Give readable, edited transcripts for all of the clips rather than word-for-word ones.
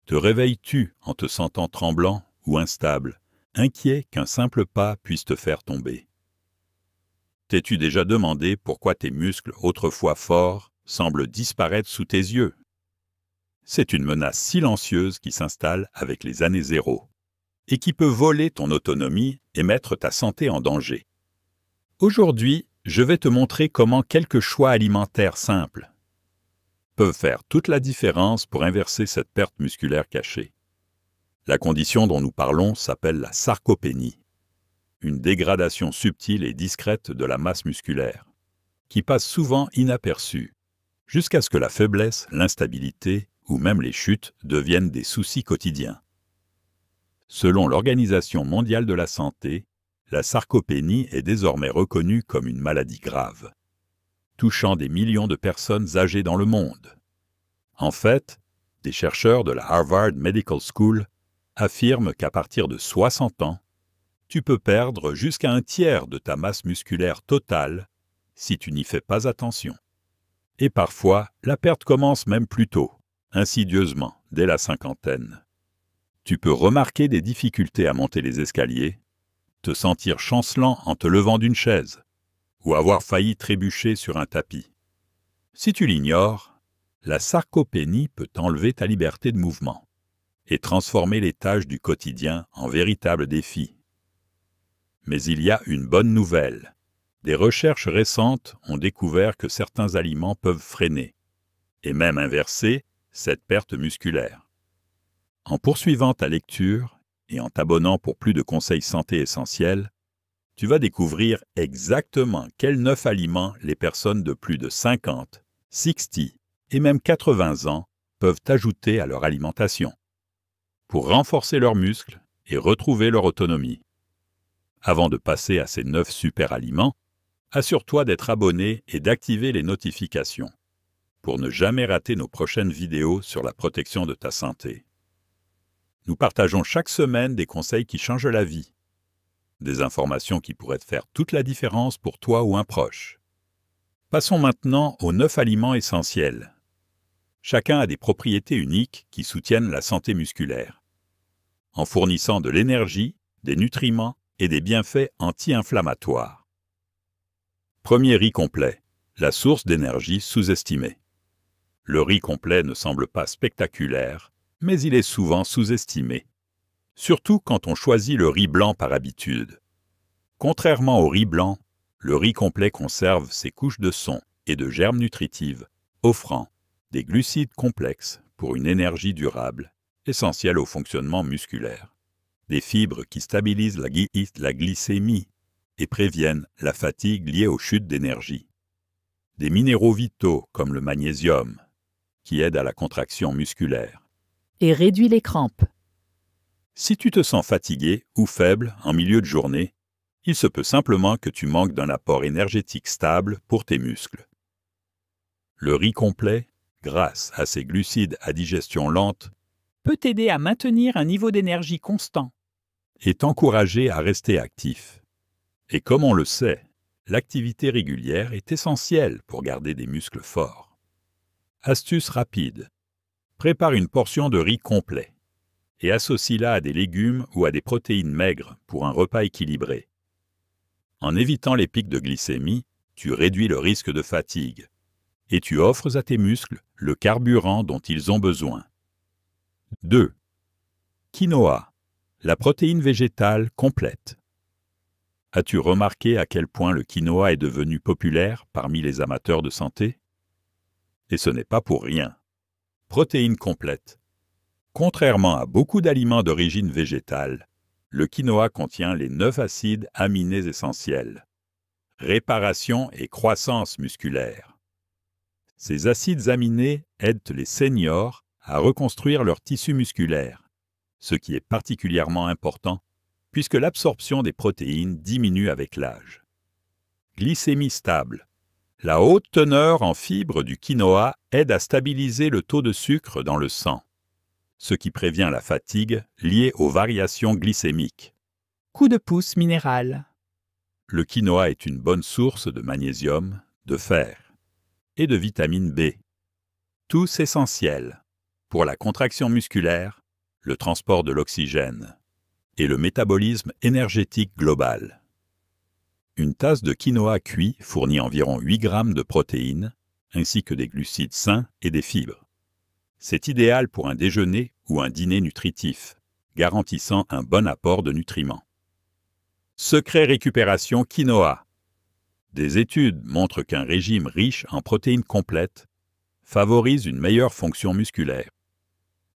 Te réveilles-tu en te sentant tremblant ou instable, inquiet qu'un simple pas puisse te faire tomber? T'es-tu déjà demandé pourquoi tes muscles, autrefois forts, semblent disparaître sous tes yeux? C'est une menace silencieuse qui s'installe avec les années zéro et qui peut voler ton autonomie et mettre ta santé en danger. Aujourd'hui, je vais te montrer comment quelques choix alimentaires simples peuvent faire toute la différence pour inverser cette perte musculaire cachée. La condition dont nous parlons s'appelle la sarcopénie, une dégradation subtile et discrète de la masse musculaire, qui passe souvent inaperçue, jusqu'à ce que la faiblesse, l'instabilité ou même les chutes deviennent des soucis quotidiens. Selon l'Organisation mondiale de la santé, la sarcopénie est désormais reconnue comme une maladie grave, touchant des millions de personnes âgées dans le monde. En fait, des chercheurs de la Harvard Medical School affirment qu'à partir de 60 ans, tu peux perdre jusqu'à un tiers de ta masse musculaire totale si tu n'y fais pas attention. Et parfois, la perte commence même plus tôt, insidieusement, dès la cinquantaine. Tu peux remarquer des difficultés à monter les escaliers, te sentir chancelant en te levant d'une chaise, ou avoir failli trébucher sur un tapis. Si tu l'ignores, la sarcopénie peut enlever ta liberté de mouvement et transformer les tâches du quotidien en véritables défis. Mais il y a une bonne nouvelle. Des recherches récentes ont découvert que certains aliments peuvent freiner, et même inverser, cette perte musculaire. En poursuivant ta lecture et en t'abonnant pour plus de conseils santé essentiels, tu vas découvrir exactement quels 9 aliments les personnes de plus de 50, 60 et même 80 ans peuvent ajouter à leur alimentation pour renforcer leurs muscles et retrouver leur autonomie. Avant de passer à ces 9 super aliments, assure-toi d'être abonné et d'activer les notifications pour ne jamais rater nos prochaines vidéos sur la protection de ta santé. Nous partageons chaque semaine des conseils qui changent la vie, des informations qui pourraient faire toute la différence pour toi ou un proche. Passons maintenant aux 9 aliments essentiels. Chacun a des propriétés uniques qui soutiennent la santé musculaire, en fournissant de l'énergie, des nutriments et des bienfaits anti-inflammatoires. Premier riz complet, la source d'énergie sous-estimée. Le riz complet ne semble pas spectaculaire, mais il est souvent sous-estimé, surtout quand on choisit le riz blanc par habitude. Contrairement au riz blanc, le riz complet conserve ses couches de son et de germes nutritives, offrant des glucides complexes pour une énergie durable, essentielle au fonctionnement musculaire, des fibres qui stabilisent la glycémie et préviennent la fatigue liée aux chutes d'énergie, des minéraux vitaux comme le magnésium, qui aident à la contraction musculaire, et réduit les crampes. Si tu te sens fatigué ou faible en milieu de journée, il se peut simplement que tu manques d'un apport énergétique stable pour tes muscles. Le riz complet, grâce à ses glucides à digestion lente, Peut t'aider à maintenir un niveau d'énergie constant. est encouragé à rester actif. Et comme on le sait, l'activité régulière est essentielle pour garder des muscles forts. Astuce rapide. Prépare une portion de riz complet et associe-la à des légumes ou à des protéines maigres pour un repas équilibré. En évitant les pics de glycémie, tu réduis le risque de fatigue et tu offres à tes muscles le carburant dont ils ont besoin. 2. Quinoa, la protéine végétale complète. As-tu remarqué à quel point le quinoa est devenu populaire parmi les amateurs de santé? Et ce n'est pas pour rien. Protéine complète. Contrairement à beaucoup d'aliments d'origine végétale, le quinoa contient les 9 acides aminés essentiels. Réparation et croissance musculaire. Ces acides aminés aident les seniors à reconstruire leur tissu musculaire, ce qui est particulièrement important puisque l'absorption des protéines diminue avec l'âge. Glycémie stable. La haute teneur en fibres du quinoa aide à stabiliser le taux de sucre dans le sang, ce qui prévient la fatigue liée aux variations glycémiques. Coup de pouce minéral. Le quinoa est une bonne source de magnésium, de fer et de vitamine B. Tous essentiels. pour la contraction musculaire, le transport de l'oxygène et le métabolisme énergétique global. Une tasse de quinoa cuit fournit environ 8 grammes de protéines, ainsi que des glucides sains et des fibres. C'est idéal pour un déjeuner ou un dîner nutritif, garantissant un bon apport de nutriments. Secret récupération quinoa. Des études montrent qu'un régime riche en protéines complètes favorise une meilleure fonction musculaire.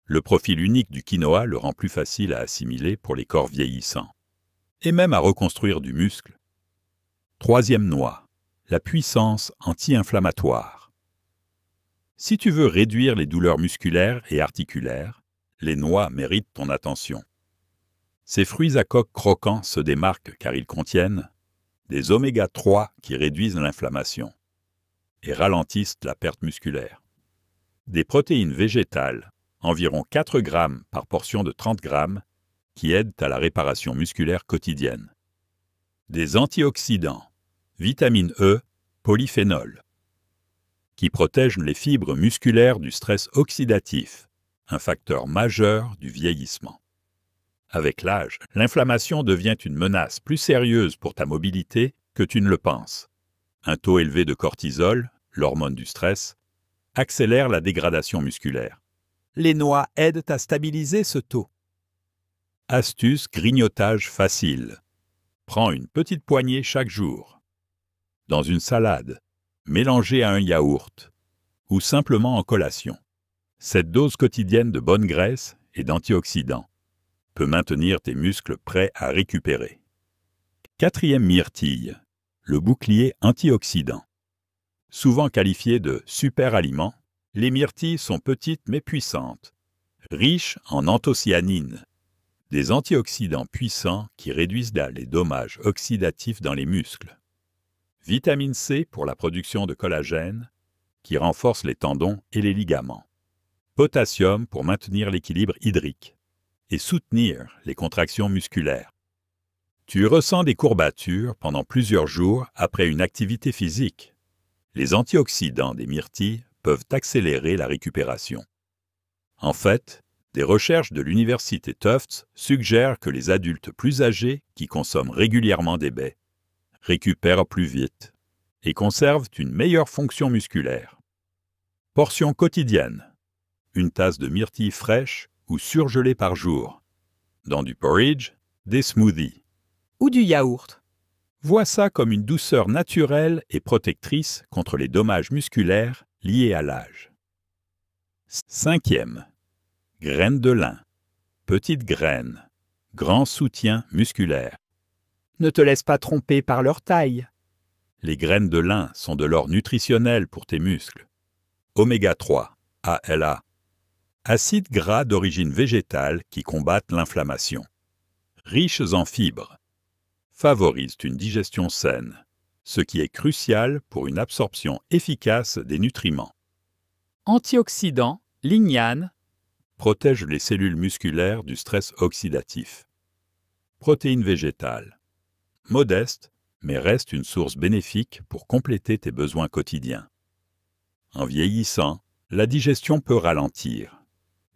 Le profil unique du quinoa le rend plus facile à assimiler pour les corps vieillissants, et même à reconstruire du muscle. Troisième noix, la puissance anti-inflammatoire. Si tu veux réduire les douleurs musculaires et articulaires, les noix méritent ton attention. Ces fruits à coque croquants se démarquent car ils contiennent des oméga 3 qui réduisent l'inflammation et ralentissent la perte musculaire. Des protéines végétales, environ 4 grammes par portion de 30 grammes, qui aident à la réparation musculaire quotidienne. Des antioxydants, vitamine E, polyphénol, qui protègent les fibres musculaires du stress oxydatif, un facteur majeur du vieillissement. Avec l'âge, l'inflammation devient une menace plus sérieuse pour ta mobilité que tu ne le penses. Un taux élevé de cortisol, l'hormone du stress, accélère la dégradation musculaire. Les noix aident à stabiliser ce taux. Astuce grignotage facile. Prends une petite poignée chaque jour. Dans une salade, mélangée à un yaourt, ou simplement en collation. Cette dose quotidienne de bonne graisse et d'antioxydants peut maintenir tes muscles prêts à récupérer. Quatrième myrtille, le bouclier antioxydant. Souvent qualifiés de super aliments, les myrtilles sont petites mais puissantes, riches en anthocyanine, des antioxydants puissants qui réduisent les dommages oxydatifs dans les muscles. Vitamine C pour la production de collagène, qui renforce les tendons et les ligaments. Potassium pour maintenir l'équilibre hydrique et soutenir les contractions musculaires. Tu ressens des courbatures pendant plusieurs jours après une activité physique. Les antioxydants des myrtilles peuvent accélérer la récupération. En fait, des recherches de l'université Tufts suggèrent que les adultes plus âgés qui consomment régulièrement des baies récupèrent plus vite et conservent une meilleure fonction musculaire. Portion quotidienne. Une tasse de myrtilles fraîches ou surgelées par jour. Dans du porridge, des smoothies. Ou du yaourt. Vois ça comme une douceur naturelle et protectrice contre les dommages musculaires liés à l'âge. Cinquième. Graines de lin. Petites graines. Grand soutien musculaire. Ne te laisse pas tromper par leur taille. Les graines de lin sont de l'or nutritionnel pour tes muscles. Oméga 3, ALA. Acides gras d'origine végétale qui combattent l'inflammation. Riches en fibres. Favorisent une digestion saine, ce qui est crucial pour une absorption efficace des nutriments. Antioxydants, lignane. Protègent les cellules musculaires du stress oxydatif. Protéines végétales. Modeste, mais reste une source bénéfique pour compléter tes besoins quotidiens. En vieillissant, la digestion peut ralentir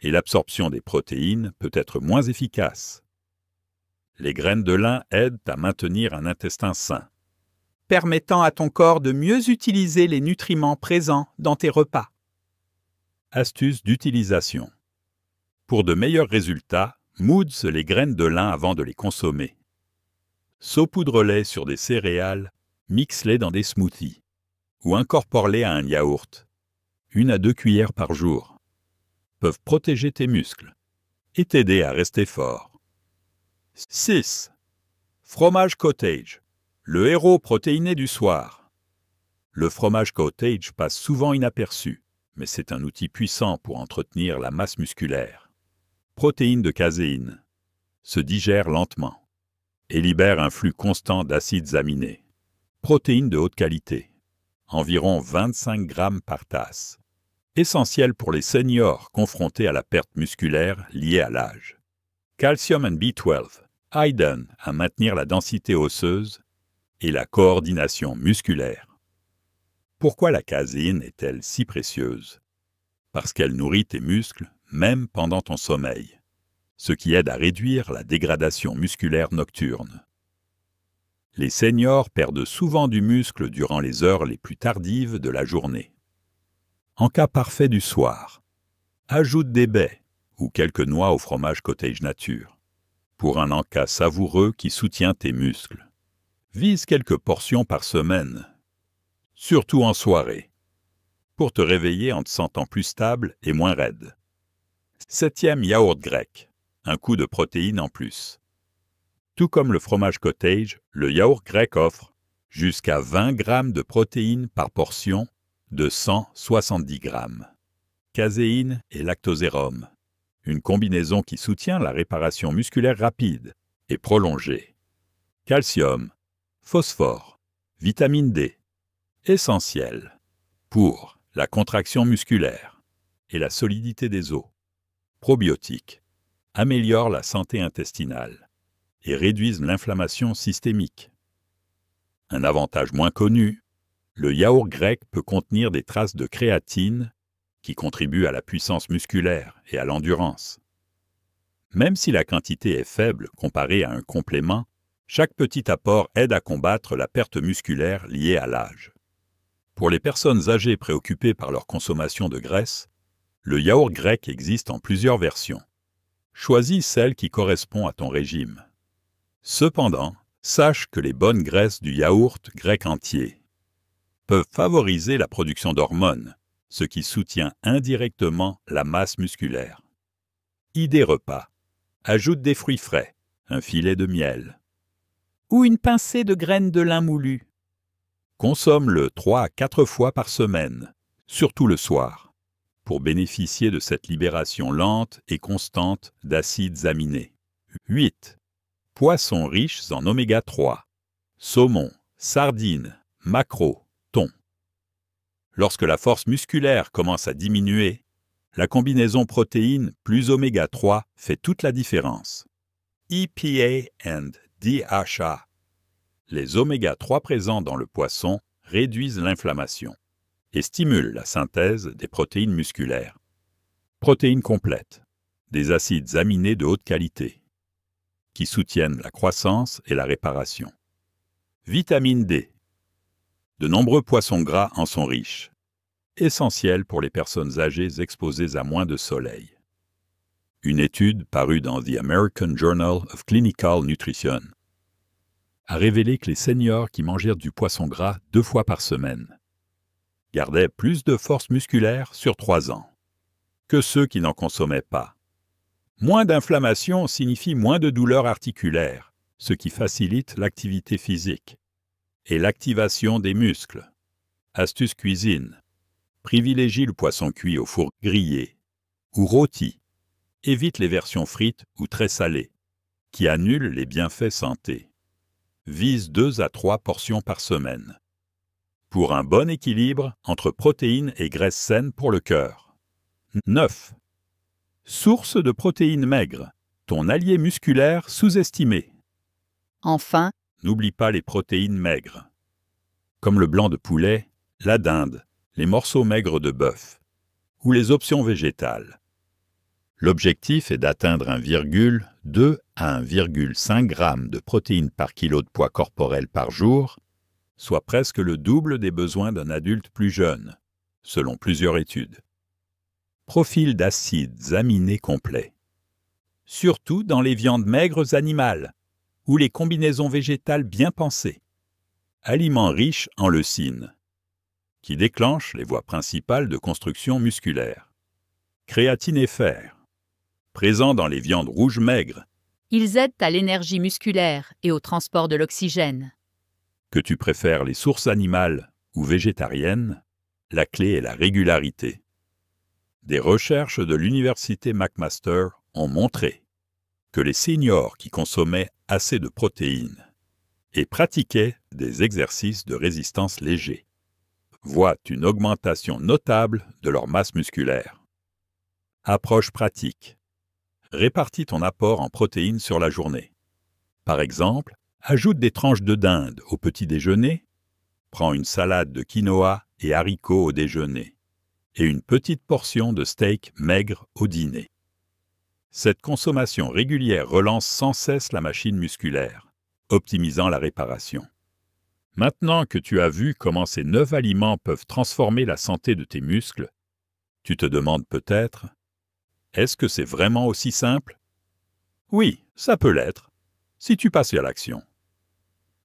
et l'absorption des protéines peut être moins efficace. Les graines de lin aident à maintenir un intestin sain, Permettant à ton corps de mieux utiliser les nutriments présents dans tes repas. Astuce d'utilisation. Pour de meilleurs résultats, mousse les graines de lin avant de les consommer. Saupoudre-les sur des céréales, mixe-les dans des smoothies ou incorpore-les à un yaourt. 1 à 2 cuillères par jour. Peuvent protéger tes muscles et t'aider à rester fort. 6. Fromage cottage. Le héros protéiné du soir. Le fromage cottage passe souvent inaperçu, mais c'est un outil puissant pour entretenir la masse musculaire. Protéines de caséine. Se digère lentement et libère un flux constant d'acides aminés. Protéines de haute qualité. Environ 25 grammes par tasse. Essentiel pour les seniors confrontés à la perte musculaire liée à l'âge. Calcium and B12 aident à maintenir la densité osseuse et la coordination musculaire. Pourquoi la caséine est-elle si précieuse? Parce qu'elle nourrit tes muscles même pendant ton sommeil, ce qui aide à réduire la dégradation musculaire nocturne. Les seniors perdent souvent du muscle durant les heures les plus tardives de la journée. En cas parfait du soir, ajoute des baies ou quelques noix au fromage cottage nature pour un encas savoureux qui soutient tes muscles. Vise quelques portions par semaine, surtout en soirée, pour te réveiller en te sentant plus stable et moins raide. 7e yaourt grec, un coup de protéines en plus. Tout comme le fromage cottage, le yaourt grec offre jusqu'à 20 grammes de protéines par portion de 170 grammes. Caséine et lactosérum, une combinaison qui soutient la réparation musculaire rapide et prolongée. Calcium, phosphore, vitamine D, essentiels pour la contraction musculaire et la solidité des os. Probiotiques améliorent la santé intestinale et réduisent l'inflammation systémique. Un avantage moins connu, le yaourt grec peut contenir des traces de créatine qui contribuent à la puissance musculaire et à l'endurance. Même si la quantité est faible comparée à un complément, chaque petit apport aide à combattre la perte musculaire liée à l'âge. Pour les personnes âgées préoccupées par leur consommation de graisse, le yaourt grec existe en plusieurs versions. Choisis celle qui correspond à ton régime. Cependant, sache que les bonnes graisses du yaourt grec entier peuvent favoriser la production d'hormones, ce qui soutient indirectement la masse musculaire. Idée repas. Ajoute des fruits frais, un filet de miel. Ou une pincée de graines de lin moulu. Consomme-le 3 à 4 fois par semaine, surtout le soir, pour bénéficier de cette libération lente et constante d'acides aminés. 8. Poissons riches en oméga 3. Saumon, sardines, maquereaux, thon. Lorsque la force musculaire commence à diminuer, la combinaison protéines plus oméga 3 fait toute la différence. EPA and DHA. Les oméga 3 présents dans le poisson réduisent l'inflammation et stimulent la synthèse des protéines musculaires. Protéines complètes, des acides aminés de haute qualité, qui soutiennent la croissance et la réparation. Vitamine D. De nombreux poissons gras en sont riches, essentiels pour les personnes âgées exposées à moins de soleil. Une étude parue dans The American Journal of Clinical Nutrition a révélé que les seniors qui mangèrent du poisson gras 2 fois par semaine gardaient plus de force musculaire sur 3 ans que ceux qui n'en consommaient pas. Moins d'inflammation signifie moins de douleurs articulaires, ce qui facilite l'activité physique et l'activation des muscles. Astuce cuisine. Privilégie le poisson cuit au four grillé ou rôti. Évite les versions frites ou très salées, qui annulent les bienfaits santé. Vise 2 à 3 portions par semaine. Pour un bon équilibre entre protéines et graisses saines pour le cœur. 9. Source de protéines maigres, ton allié musculaire sous-estimé. Enfin, N'oublie pas les protéines maigres, comme le blanc de poulet, la dinde, les morceaux maigres de bœuf ou les options végétales. L'objectif est d'atteindre 1,2 à 1,5 g de protéines par kilo de poids corporel par jour, soit presque le double des besoins d'un adulte plus jeune, selon plusieurs études. Profil d'acides aminés complet. Surtout dans les viandes maigres animales ou les combinaisons végétales bien pensées. Aliments riches en leucine, qui déclenchent les voies principales de construction musculaire. Créatine et fer, présents dans les viandes rouges maigres. ils aident à l'énergie musculaire et au transport de l'oxygène. Que tu préfères les sources animales ou végétariennes, la clé est la régularité. Des recherches de l'université McMaster ont montré que les seniors qui consommaient assez de protéines et pratiquaient des exercices de résistance légers voient une augmentation notable de leur masse musculaire. Approche pratique. Répartis ton apport en protéines sur la journée. Par exemple, ajoute des tranches de dinde au petit déjeuner, prends une salade de quinoa et haricots au déjeuner, et une petite portion de steak maigre au dîner. Cette consommation régulière relance sans cesse la machine musculaire, optimisant la réparation. Maintenant que tu as vu comment ces 9 aliments peuvent transformer la santé de tes muscles, tu te demandes peut-être, est-ce que c'est vraiment aussi simple? Oui, ça peut l'être, si tu passes à l'action.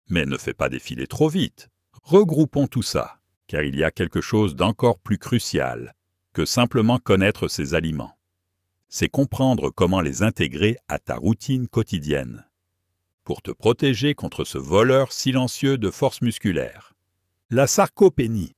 Mais ne fais pas défiler trop vite. Regroupons tout ça, car il y a quelque chose d'encore plus crucial que simplement connaître ces aliments. C'est comprendre comment les intégrer à ta routine quotidienne, pour te protéger contre ce voleur silencieux de force musculaire, la sarcopénie.